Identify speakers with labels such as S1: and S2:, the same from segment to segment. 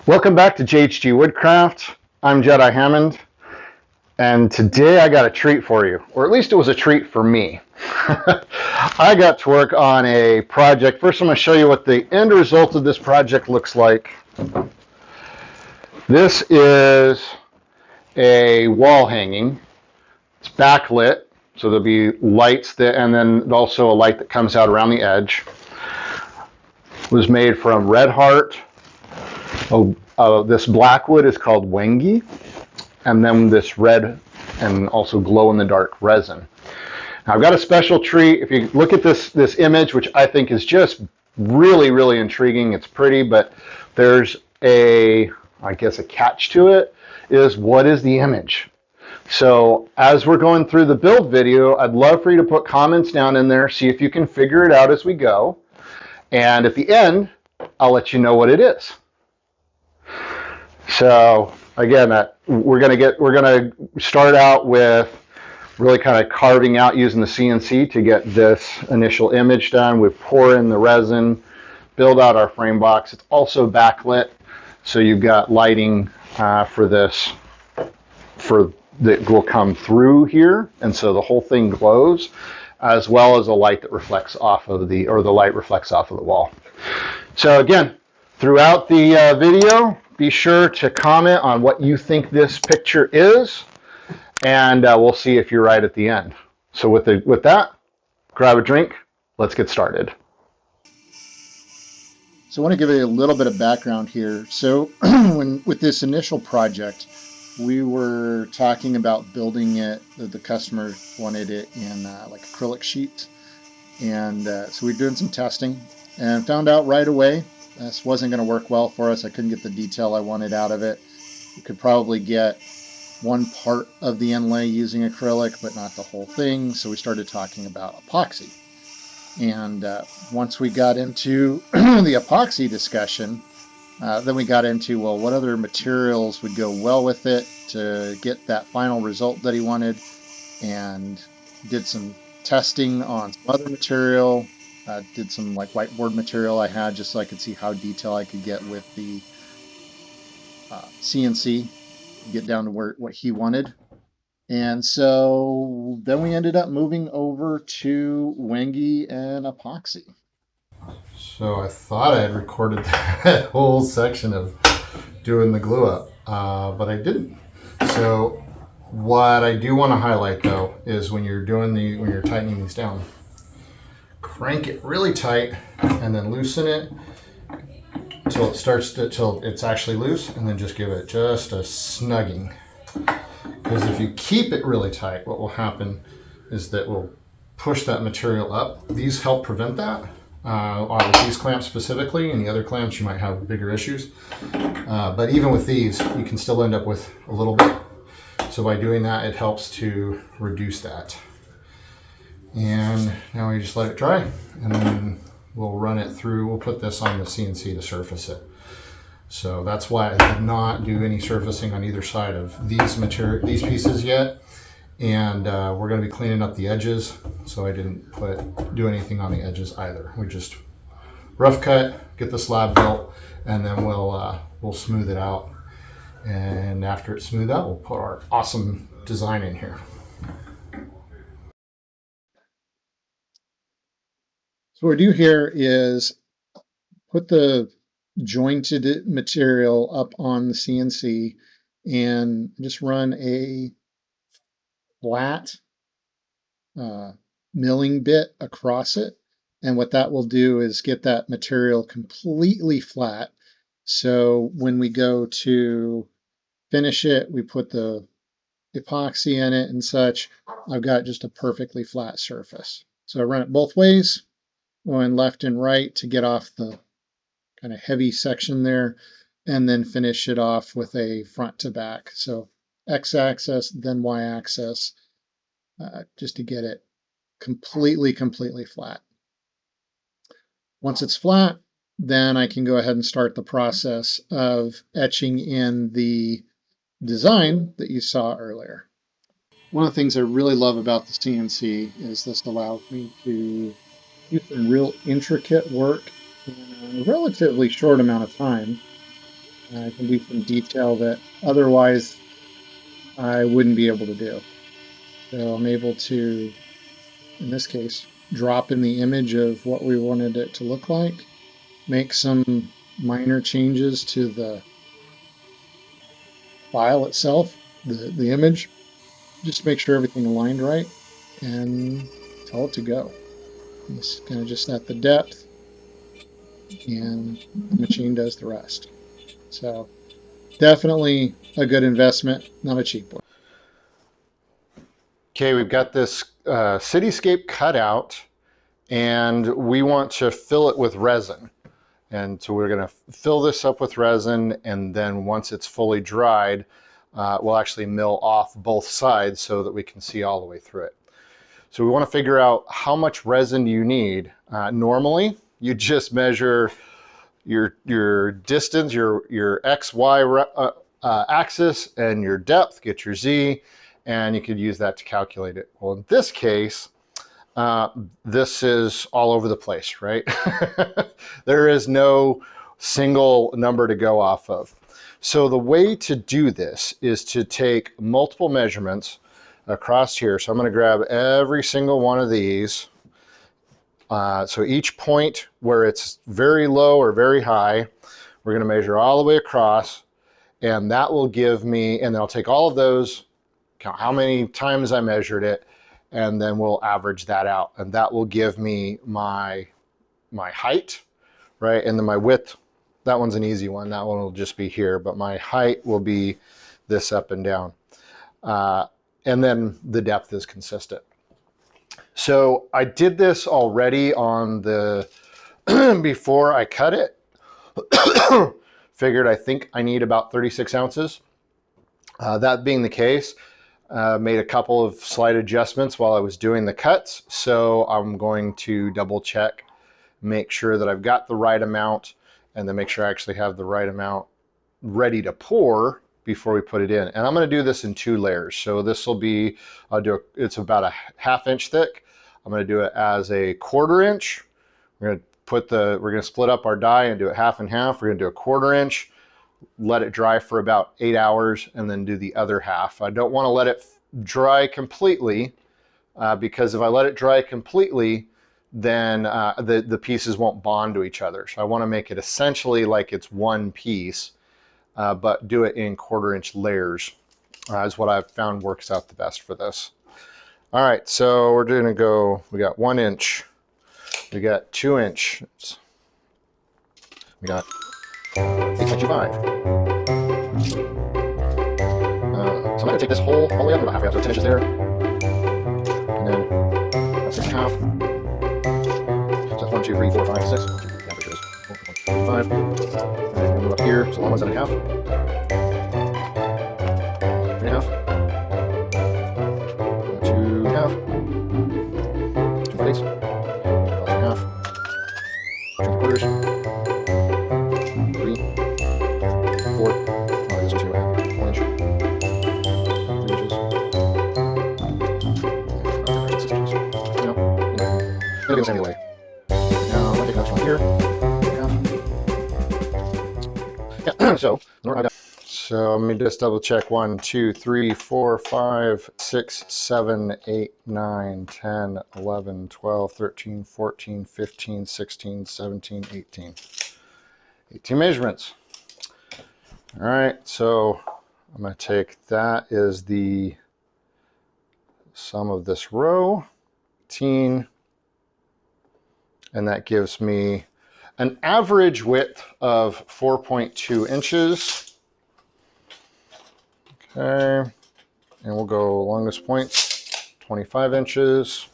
S1: Welcome back to JHGWoodCraft. I'm Jedi Hammond, and today I got a treat for you, or at least it was a treat for me. I got to work on a project. First, I'm going to show you what the end result of this project looks like. This is a wall hanging. It's backlit, so there'll be lights that, and then also a light that comes out around the edge. It was made from red heart. This black wood is called wengi, and then this red and also glow-in-the-dark resin. Now, I've got a special treat. If you look at this image, which I think is just really, really intriguing, it's pretty, but there's a catch to it, is what is the image? So as we're going through the build video, I'd love for you to put comments down in there, see if you can figure it out as we go. And at the end, I'll let you know what it is. So again, we're gonna start out with really kind of carving out using the CNC to get this initial image done. We pour in the resin, build out our frame box. It's also backlit, so you've got lighting for this, that will come through here, and so the whole thing glows, as well as a light that reflects off of the light reflects off of the wall. So again, throughout the video, be sure to comment on what you think this picture is, and we'll see if you're right at the end. So with that, grab a drink. Let's get started.
S2: So I want to give you a little bit of background here. So with this initial project, we were talking about building it. The customer wanted it in like acrylic sheets, and so we were doing some testing and found out right away this wasn't going to work well for us. I couldn't get the detail I wanted out of it. We could probably get one part of the inlay using acrylic, but not the whole thing. So we started talking about epoxy. And once we got into the epoxy discussion, then we got into, well, what other materials would go well with it to get that final result that he wanted, and did some testing on some other material. Did some like whiteboard material I had just so I could see how detailed I could get with the CNC, get down to what he wanted. And so then we ended up moving over to wengi and epoxy.
S1: So I thought I had recorded that whole section of doing the glue up, but I didn't. So what I do want to highlight though is when you're tightening these down, crank it really tight and then loosen it till it's actually loose, and then just give it just a snugging. Because if you keep it really tight, what will happen is that we'll push that material up. These help prevent that. With these clamps specifically, and the other clamps you might have bigger issues. But even with these, you can still end up with a little bit. So by doing that, it helps to reduce that. And now we just let it dry, and then we'll run it through. We'll put this on the CNC to surface it. So that's why I did not do any surfacing on either side of these pieces yet. And we're going to be cleaning up the edges, so I didn't do anything on the edges either. We just rough cut, get the slab built, and then we'll smooth it out. And after it's smoothed out, we'll put our awesome design in here.
S2: So what we do here is put the jointed material up on the CNC and just run a flat milling bit across it. And what that will do is get that material completely flat. So when we go to finish it, we put the epoxy in it and such. I've got just a perfectly flat surface. So I run it both ways, going left and right to get off the kind of heavy section there, and then finish it off with a front to back. So x-axis, then y-axis, just to get it completely flat. Once it's flat, then I can go ahead and start the process of etching in the design that you saw earlier. One of the things I really love about the CNC is this allows me to do some real intricate work in a relatively short amount of time. I can do some detail that otherwise I wouldn't be able to do. So I'm able to, in this case, drop in the image of what we wanted it to look like, make some minor changes to the file itself, the image, just make sure everything aligned right, and tell it to go. And this kind of just set the depth, and the machine does the rest. So definitely a good investment, not a cheap one.
S1: Okay, we've got this cityscape cut out, and we want to fill it with resin. And so we're going to fill this up with resin, and then once it's fully dried, we'll actually mill off both sides so that we can see all the way through it. So we want to figure out how much resin do you need. Normally, you just measure your distance, your X, Y axis, and your depth, get your Z, and you could use that to calculate it. Well, in this case, this is all over the place, right? There is no single number to go off of. So the way to do this is to take multiple measurements across here. So I'm going to grab every single one of these. So each point where it's very low or very high, we're going to measure all the way across, and that will give me, and then I'll take all of those, count how many times I measured it, and then we'll average that out, and that will give me my height, right? And then my width, that one's an easy one. That one will just be here, but my height will be this up and down. And then the depth is consistent. So I did this already on the, before I cut it, figured I think I need about 36 ounces. That being the case, made a couple of slight adjustments while I was doing the cuts. So I'm going to double check, make sure that I've got the right amount, and then make sure I actually have the right amount ready to pour before we put it in. And I'm going to do this in 2 layers. So this will be, it's about a ½ inch thick. I'm going to do it as a 1/4 inch. We're going to split up our die and do it half and half. We're going to do a 1/4 inch, let it dry for about 8 hours, and then do the other half. I don't want to let it dry completely because if I let it dry completely, then the pieces won't bond to each other. So I want to make it essentially like it's one piece, but do it in 1/4 inch layers is what I've found works out the best for this. All right, so we're going to go, we got 1 inch, we got 2 inch, we got 8.25. So I'm going to take this all the way up about halfway up, so 10 inches there, and then that's 6.5. So that's 1, 2, 3, 4, 5, 6. 1, 2, 3, yeah, which is 4, 5. And then move up here, so long one's 7.5. 3.5. 2 5/8, 1/2, 3/4, 3, 4. Oh, this one's 1 inch, 3 inches. No, it'll be the same way. Now I'll take this one here. Yeah. So let me just double check. 1, 2, 3, 4, 5, 6, 7, 8, 9, 10, 11, 12, 13, 14, 15, 16, 17, 18. 18 measurements. All right, so I'm going to take that is the sum of this row, 18, and that gives me an average width of 4.2 inches. Okay, and we'll go longest points, 25 inches.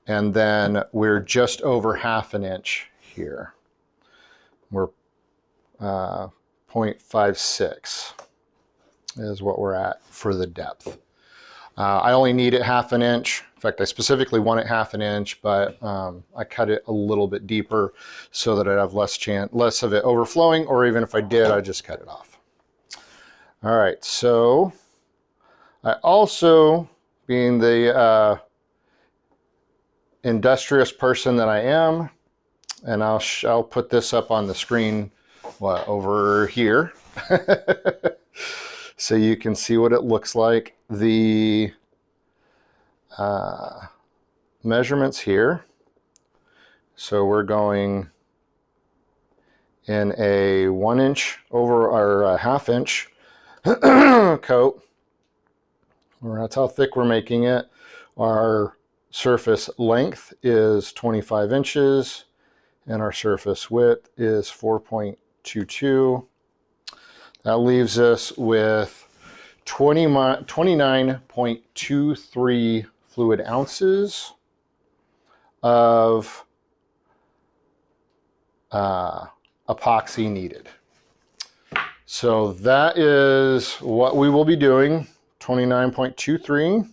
S1: And then we're just over ½ an inch here. We're 0.56 is what we're at for the depth. I only need it ½ an inch. In fact, I specifically want it ½ an inch, but I cut it a little bit deeper so that I'd have less of it overflowing, or even if I did, I'd just cut it off. All right, so I also, being the industrious person that I am, and I'll put this up on the screen over here. So you can see what it looks like. The measurements here. So we're going in a 1 inch over our ½ inch coat. That's how thick we're making it. Our surface length is 25 inches and our surface width is 4.22. That leaves us with 29.23 fluid ounces of epoxy needed. So that is what we will be doing, 29.23.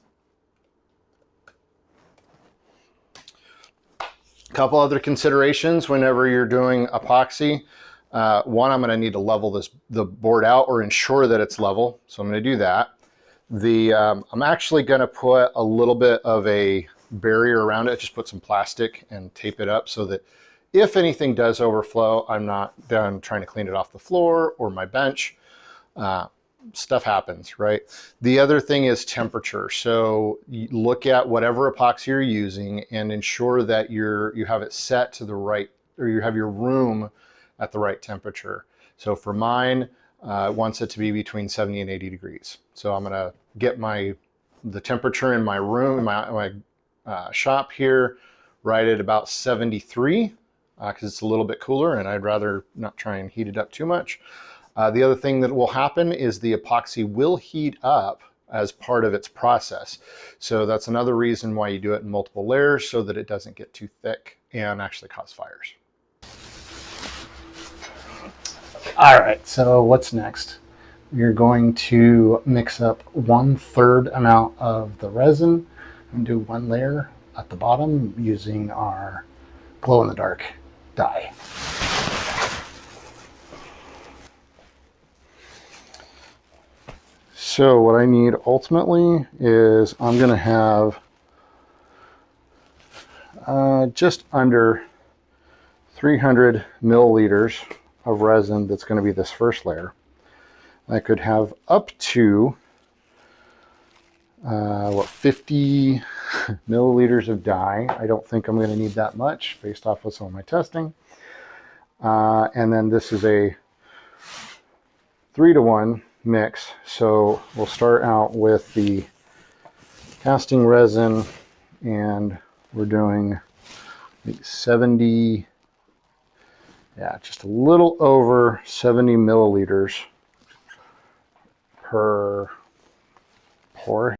S1: A couple other considerations whenever you're doing epoxy. One, I'm going to need to level the board out or ensure that it's level. So I'm going to do that. I'm actually going to put a little bit of a barrier around it, just put some plastic and tape it up so that if anything does overflow, I'm not done trying to clean it off the floor or my bench. Stuff happens, right? The other thing is temperature. So you look at whatever epoxy you're using and ensure that you have it set to the right, or you have your room at the right temperature. So for mine, it wants it to be between 70 and 80 degrees. So I'm gonna get the temperature in my room, my shop here, right at about 73, because it's a little bit cooler and I'd rather not try and heat it up too much. The other thing that will happen is the epoxy will heat up as part of its process. So that's another reason why you do it in multiple layers, so that it doesn't get too thick and actually cause fires.
S3: All right, so what's next? You're going to mix up 1/3 amount of the resin and do 1 layer at the bottom using our glow-in-the-dark dye.
S1: So what I need ultimately is I'm going to have just under 300 milliliters of resin that's going to be this first layer. I could have up to 50 milliliters of dye. I don't think I'm going to need that much based off of some of my testing. And then this is a 3-to-1 mix. So we'll start out with the casting resin, and we're doing 70, just a little over 70 milliliters per pour.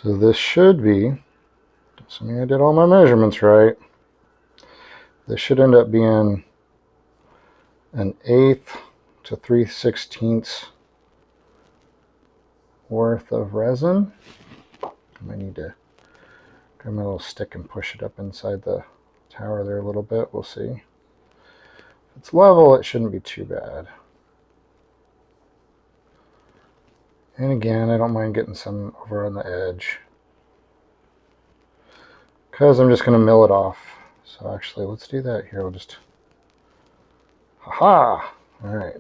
S1: So this should be, assuming I did all my measurements right, this should end up being 1/8 to 3/16 worth of resin. I might need to grab my little stick and push it up inside the tower there a little bit. We'll see. If it's level, it shouldn't be too bad. And again, I don't mind getting some over on the edge. because I'm just going to mill it off. So actually, let's do that here. We'll just, haha, all right.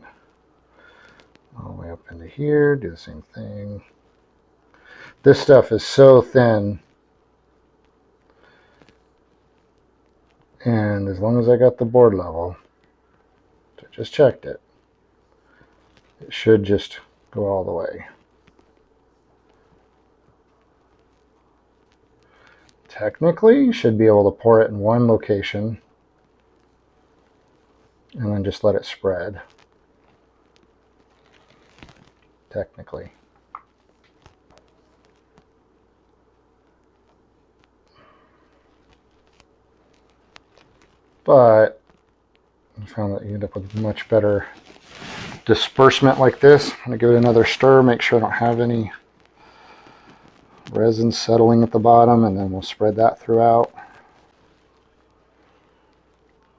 S1: All the way up into here, do the same thing. This stuff is so thin. And as long as I got the board level, I just checked it, it should just go all the way. Technically, you should be able to pour it in one location and then just let it spread. Technically. But I found that you end up with much better disbursement like this. I'm going to give it another stir, make sure I don't have any resin settling at the bottom, and then we'll spread that throughout.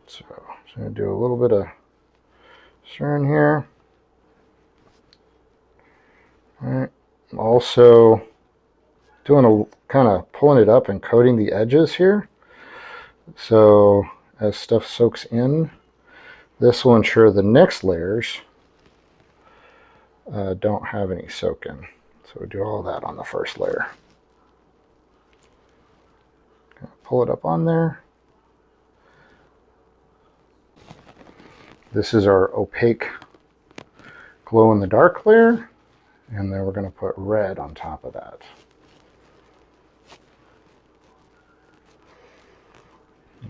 S1: So I'm going to do a little bit of stirring here. All right. I'm also doing a kind of pulling it up and coating the edges here. So as stuff soaks in, this will ensure the next layers don't have any soak in. So we do all that on the first layer. Pull it up on there. This is our opaque glow in the dark layer, and then we're going to put red on top of that.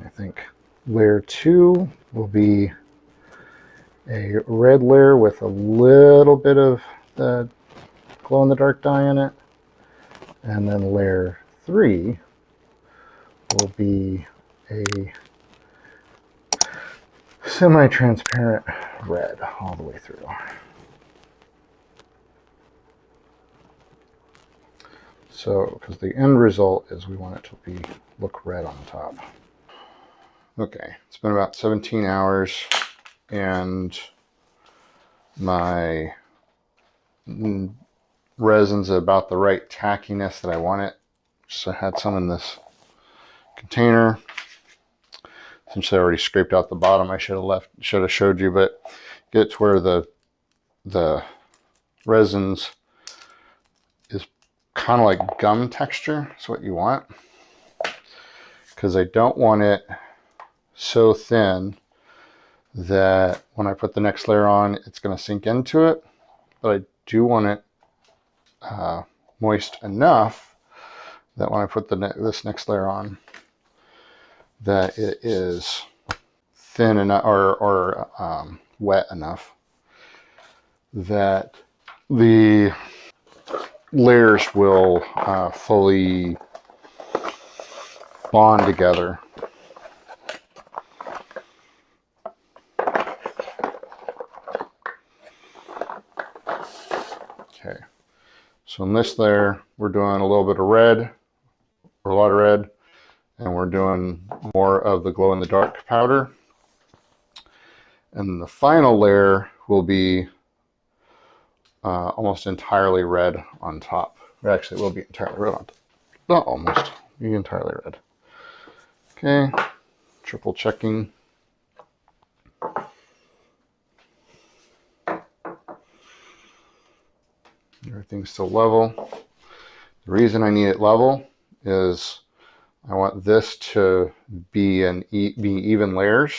S1: I think layer 2 will be a red layer with a little bit of the glow in the dark dye in it, and then layer 3 will be a semi-transparent red all the way through. So, because the end result is we want it to look red on the top. Okay, it's been about 17 hours and my resin's about the right tackiness that I want it. So I had some in this container. Since I already scraped out the bottom, I should have showed you, but get to where the resins is kind of like gum texture. That's what you want, because I don't want it so thin that when I put the next layer on, it's going to sink into it, but I do want it moist enough that when I put this next layer on, that it is thin enough or wet enough that the layers will fully bond together. Okay, so in this layer, we're doing a little bit of red, or a lot of red, and we're doing more of the glow in the dark powder. And the final layer will be almost entirely red on top. Or actually, it will be entirely red on top. Not almost, be entirely red. Okay, triple checking. Everything's still level. The reason I need it level is I want this to be even layers.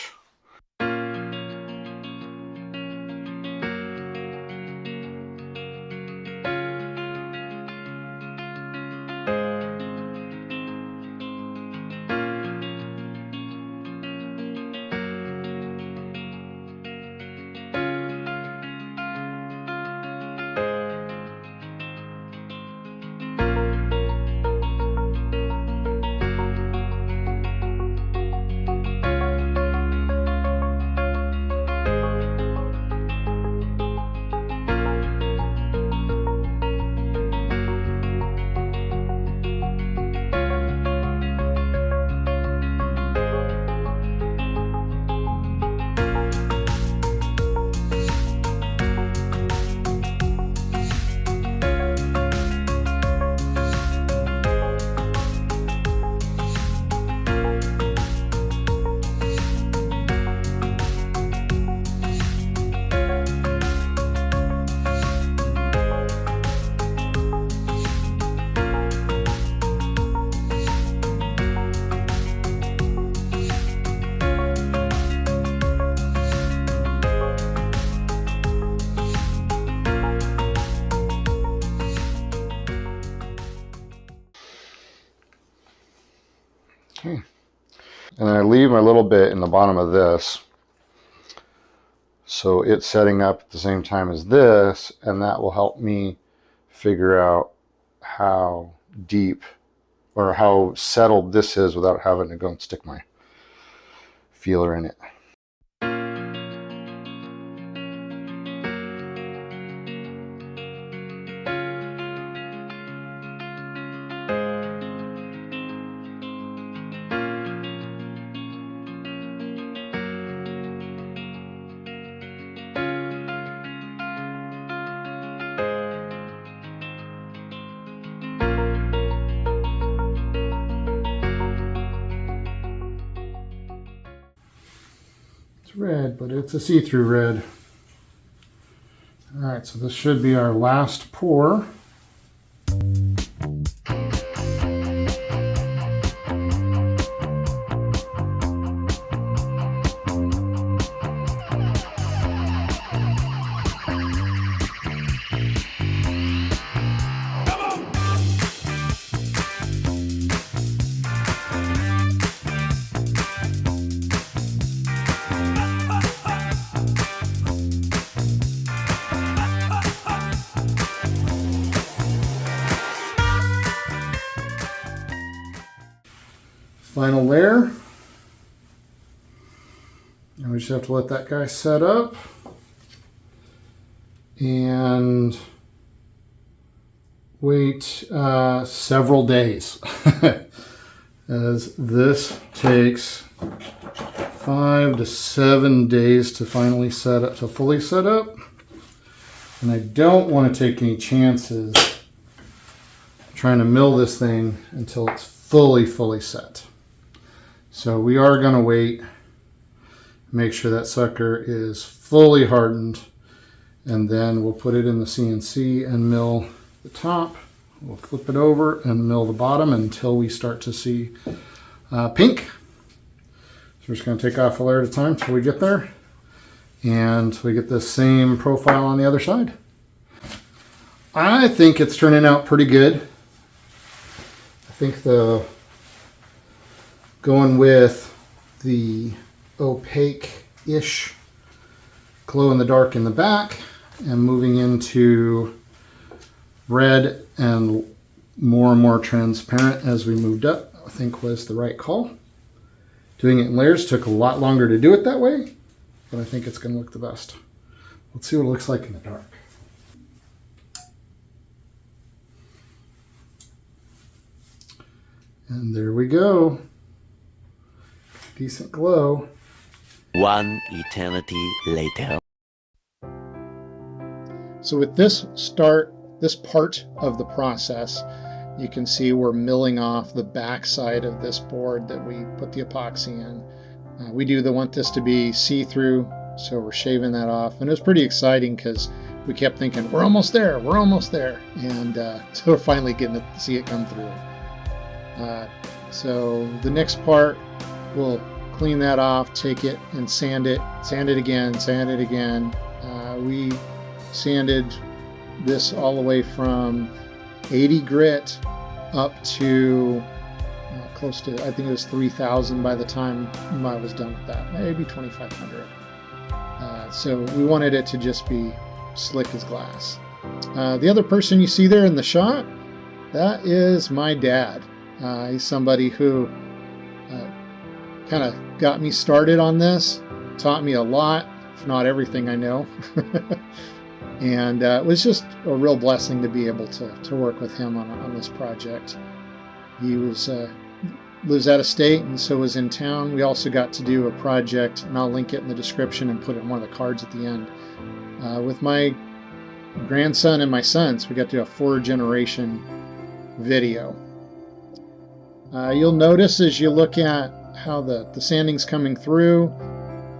S1: Okay. And I leave a little bit in the bottom of this, so it's setting up at the same time as this, and that will help me figure out how deep or how settled this is without having to go and stick my feeler in it. Red, but it's a see-through red. All right, so this should be our last pour. Final layer. And we just have to let that guy set up. And wait several days. As this takes 5 to 7 days to finally set up, to fully set up. And I don't want to take any chances trying to mill this thing until it's fully set. So we are going to wait, make sure that sucker is fully hardened, and then we'll put it in the CNC and mill the top. We'll flip it over and mill the bottom until we start to see pink. So we're just going to take off a layer at a time until we get there, and we get the same profile on the other side. I think it's turning out pretty good. I think going with the opaque-ish glow in the dark in the back and moving into red and more transparent as we moved up, I think was the right call. Doing it in layers took a lot longer to do it that way, but I think it's going to look the best. Let's see what it looks like in the dark. And there we go. Decent glow.
S4: One eternity later.
S2: So with this part of the process, you can see we're milling off the back side of this board that we put the epoxy in. We want this to be see-through, so we're shaving that off. And it was pretty exciting because we kept thinking, we're almost there. And so we're finally getting to see it come through. So the next part, we'll clean that off, take it and sand it again. We sanded this all the way from 80 grit up to close to, I think it was 3,000 by the time I was done with that, maybe 2,500. So we wanted it to just be slick as glass. The other person you see there in the shot, that is my dad. He's somebody who kind of got me started on this, taught me a lot, if not everything I know. And it was just a real blessing to be able to work with him on this project. He lives out of state and so was in town. We also got to do a project, and I'll link it in the description and put it in one of the cards at the end, with my grandson and my sons. We got to do a 4-generation video. You'll notice as you look at how the sanding's coming through,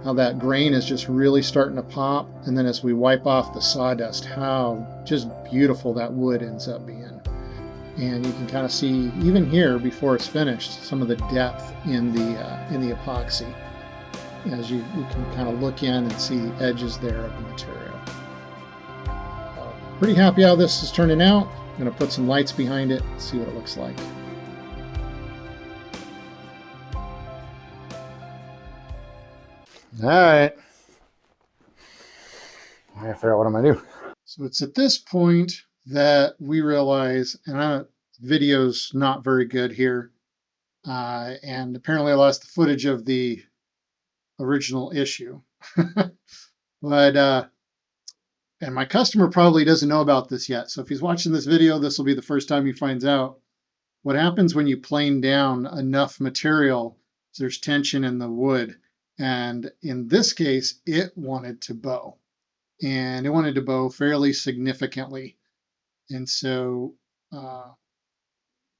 S2: how that grain is just really starting to pop, and then as we wipe off the sawdust, how just beautiful that wood ends up being. And you can kind of see, even here before it's finished, some of the depth in the epoxy, as you can kind of look in and see the edges there of the material. Pretty happy how this is turning out. I'm going to put some lights behind it, see what it looks like.
S3: All right. I gotta figure out what I'm gonna do.
S2: So it's at this point that we realize, and video's not very good here, and apparently I lost the footage of the original issue. But and my customer probably doesn't know about this yet. So if he's watching this video, this will be the first time he finds out. What happens when you plane down enough material, there's tension in the wood. And in this case, it wanted to bow. And it wanted to bow fairly significantly. And so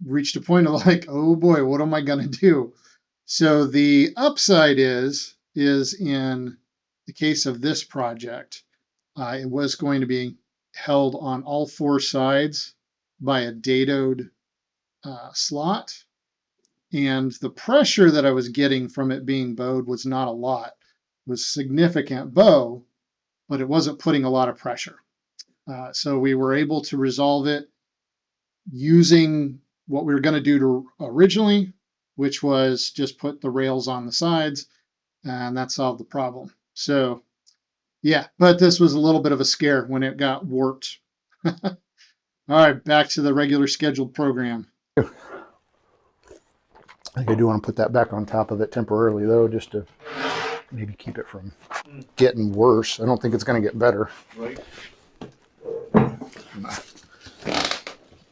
S2: reached a point of like, oh boy, what am I going to do? So the upside is in the case of this project, it was going to be held on all four sides by a dadoed slot. And the pressure that I was getting from it being bowed was not a lot. It was significant bow, but it wasn't putting a lot of pressure. So we were able to resolve it using what we were going to do originally, which was just put the rails on the sides, and that solved the problem. So yeah, but this was a little bit of a scare when it got warped. All right, back to the regular scheduled program.
S3: I think I do want to put that back on top of it temporarily, though, just to maybe keep it from getting worse. I don't think it's going to get better.
S1: Right.
S3: Can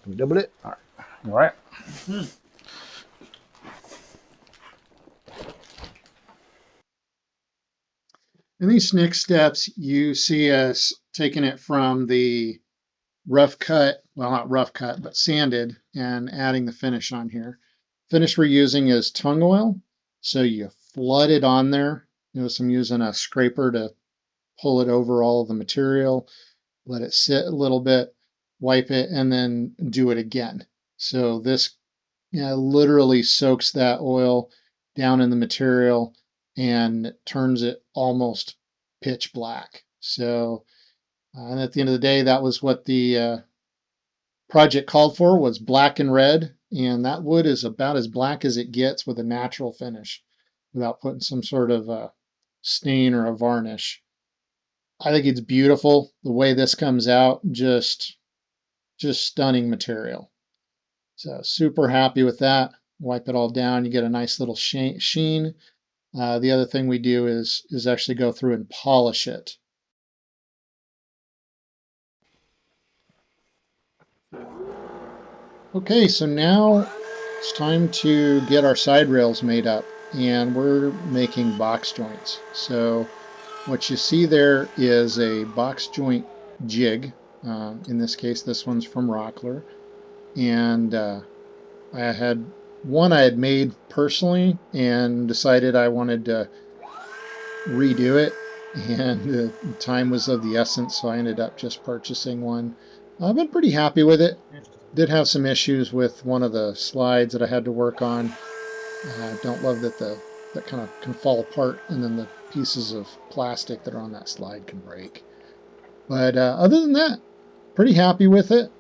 S3: we double it? All right. All right.
S2: In these next steps, you see us taking it from the rough cut, well, not rough cut, but sanded, and adding the finish on here. Finish we're using is tung oil. So you flood it on there. Notice I'm using a scraper to pull it over all of the material, let it sit a little bit, wipe it, and then do it again. So this literally soaks that oil down in the material and turns it almost pitch black. So, and at the end of the day, that was what the project called for, was black and red. And that wood is about as black as it gets with a natural finish without putting some sort of a stain or a varnish. I think it's beautiful the way this comes out, just stunning material. So super happy with that. Wipe it all down, you get a nice little sheen. The other thing we do is actually go through and polish it. Okay, so now it's time to get our side rails made up, and we're making box joints. So what you see there is a box joint jig. In this case, this one's from Rockler. And I had one I had made personally and decided I wanted to redo it. And time was of the essence, so I ended up just purchasing one. I've been pretty happy with it. Did have some issues with one of the slides that I had to work on. Don't love that that kind of can fall apart, and then the pieces of plastic that are on that slide can break. But other than that, pretty happy with it.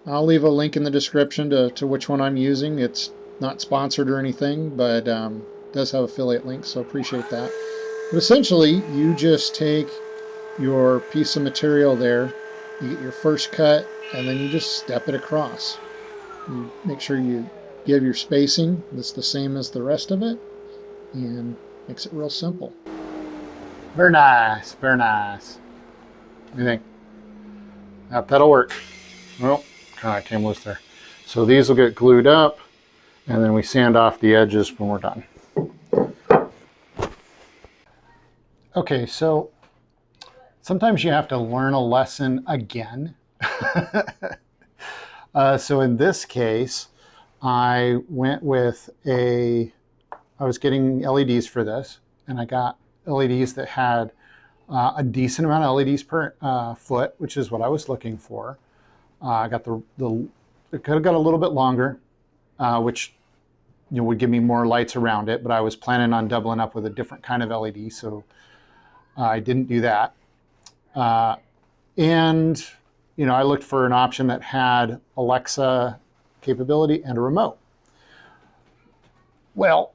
S2: I'll leave a link in the description to which one I'm using. It's not sponsored or anything, but does have affiliate links, so appreciate that. But essentially, you just take your piece of material there, you get your first cut, and then you just step it across. You make sure you give your spacing that's the same as the rest of it, and makes it real simple.
S3: Very nice. Very nice. What do you think? That'll work. Well, kind of came loose there. So these will get glued up, and then we sand off the edges when we're done. Okay, so sometimes you have to learn a lesson again. So in this case, I went with I was getting LEDs for this, and I got LEDs that had a decent amount of LEDs per foot, which is what I was looking for. I got it could have got a little bit longer, which would give me more lights around it, but I was planning on doubling up with a different kind of LED, so I didn't do that. And I looked for an option that had Alexa capability and a remote. Well,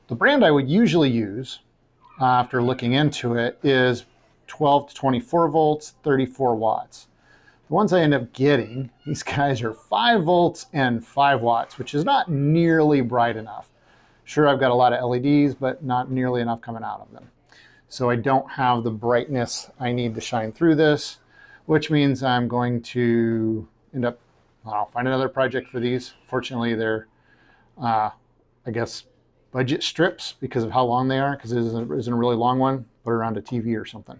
S3: the brand I would usually use after looking into it, is 12 to 24 volts, 34 watts. The ones I end up getting, these guys are 5 volts and 5 watts, which is not nearly bright enough. Sure, I've got a lot of LEDs, but not nearly enough coming out of them. So I don't have the brightness I need to shine through this, which means I'm going to end up, I'll find another project for these. Fortunately, they're, I guess, budget strips because of how long they are, because it isn't a really long one, put around a TV or something.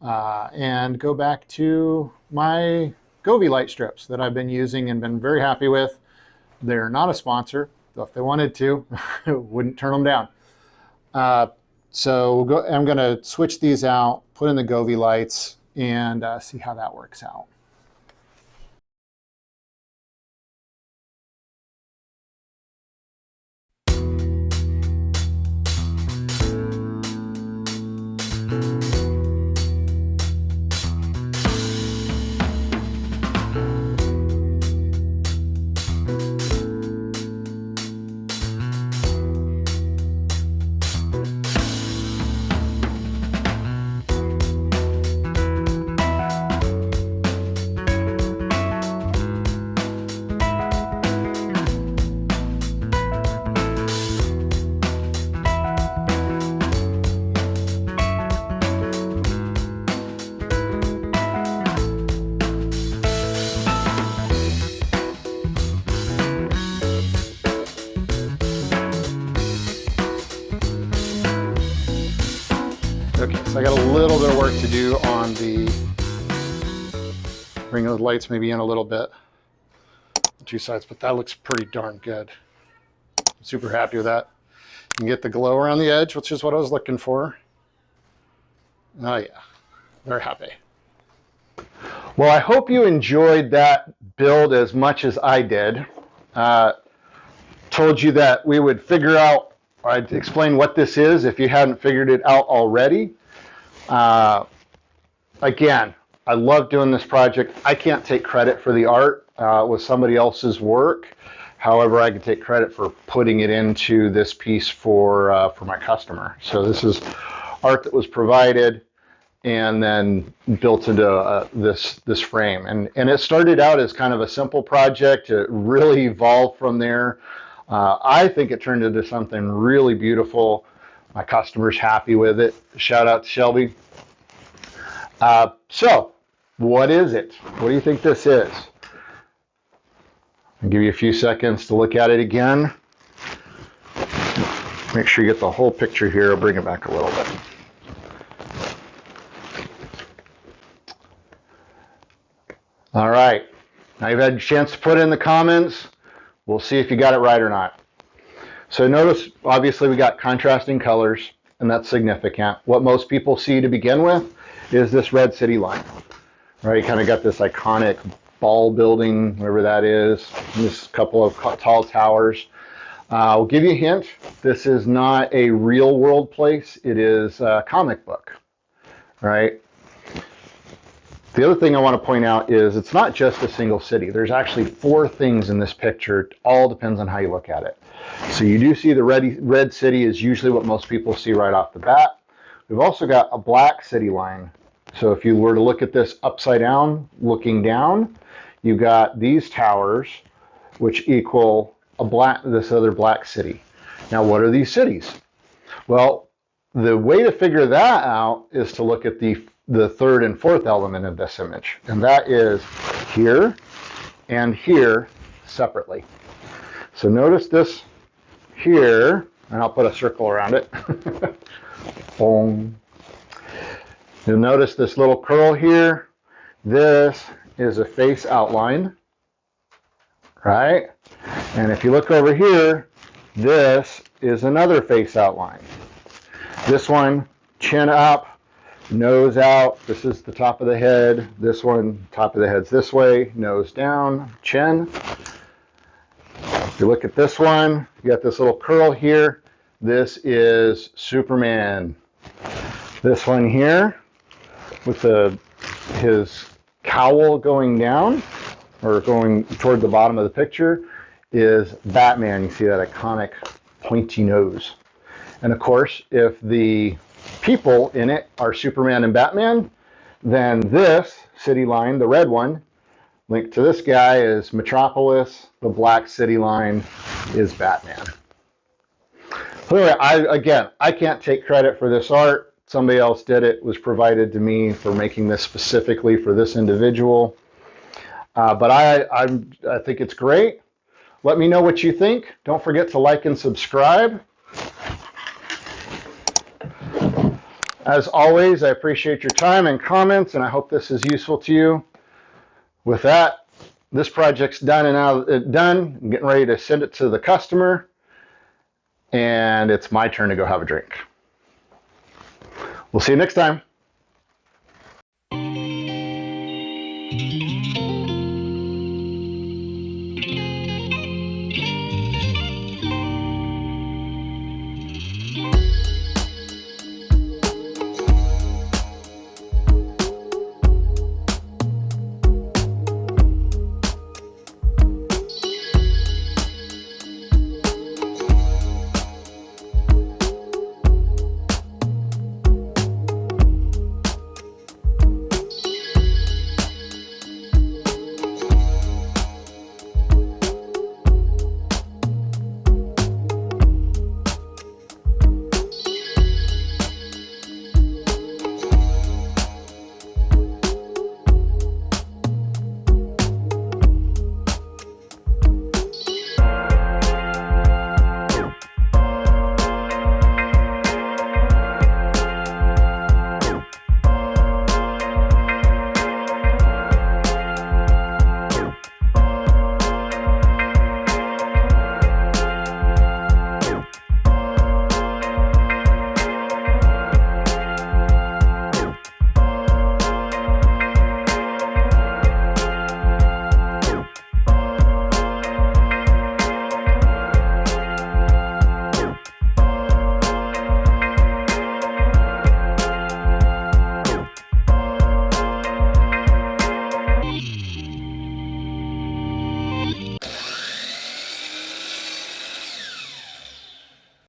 S3: And go back to my Govee light strips that I've been using and been very happy with. They're not a sponsor, though if they wanted to, wouldn't turn them down. So I'm going to switch these out, put in the Govee lights, and see how that works out. Okay, so I got a little bit of work to do on the, bring those lights maybe in a little bit, two sides, but that looks pretty darn good. I'm super happy with that. You can get the glow around the edge, which is what I was looking for. Oh yeah, very happy. Well, I hope you enjoyed that build as much as I did. Told you that we would figure out, I'd explain what this is if you hadn't figured it out already. Again, I love doing this project. I can't take credit for the art. It was somebody else's work. However, I can take credit for putting it into this piece for my customer. So this is art that was provided and then built into this frame. And it started out as kind of a simple project. It really evolved from there. I think it turned into something really beautiful. My customer's happy with it. Shout out to Shelby. So, what is it? What do you think this is? I'll give you a few seconds to look at it again. Make sure you get the whole picture here. I'll bring it back a little bit. All right. Now you've had a chance to put in the comments. We'll see if you got it right or not. So notice, obviously, we got contrasting colors, and that's significant. What most people see to begin with is this red city line, right? You kind of got this iconic ball building, whatever that is, and this couple of tall towers. I'll give you a hint. This is not a real world place. It is a comic book, right? The other thing I want to point out is it's not just a single city. There's actually 4 things in this picture. It all depends on how you look at it. So you do see the red city is usually what most people see right off the bat. We've also got a black city line. So if you were to look at this upside down, looking down, you've got these towers, which equal this other black city. Now, what are these cities? Well, the way to figure that out is to look at the third and fourth element of this image, and that is here and here separately. So notice this here, and I'll put a circle around it. Boom. You'll notice this little curl here. This is a face outline, right? And if you look over here, this is another face outline. This one, chin up, nose out. This is the top of the head. This one, top of the head's this way, nose down, chin. If you look at this one, you got this little curl here. This is Superman. This one here with his cowl going down or going toward the bottom of the picture is Batman. You see that iconic pointy nose. And of course, if the people in it are Superman and Batman, then this city line, the red one, linked to this guy is Metropolis. The black city line is Batman. So anyway, I can't take credit for this art. Somebody else did it. It was provided to me for making this specifically for this individual. But I think it's great. Let me know what you think. Don't forget to like and subscribe. As always, I appreciate your time and comments, and I hope this is useful to you. With that, this project's done and done. I'm getting ready to send it to the customer, and it's my turn to go have a drink. We'll see you next time.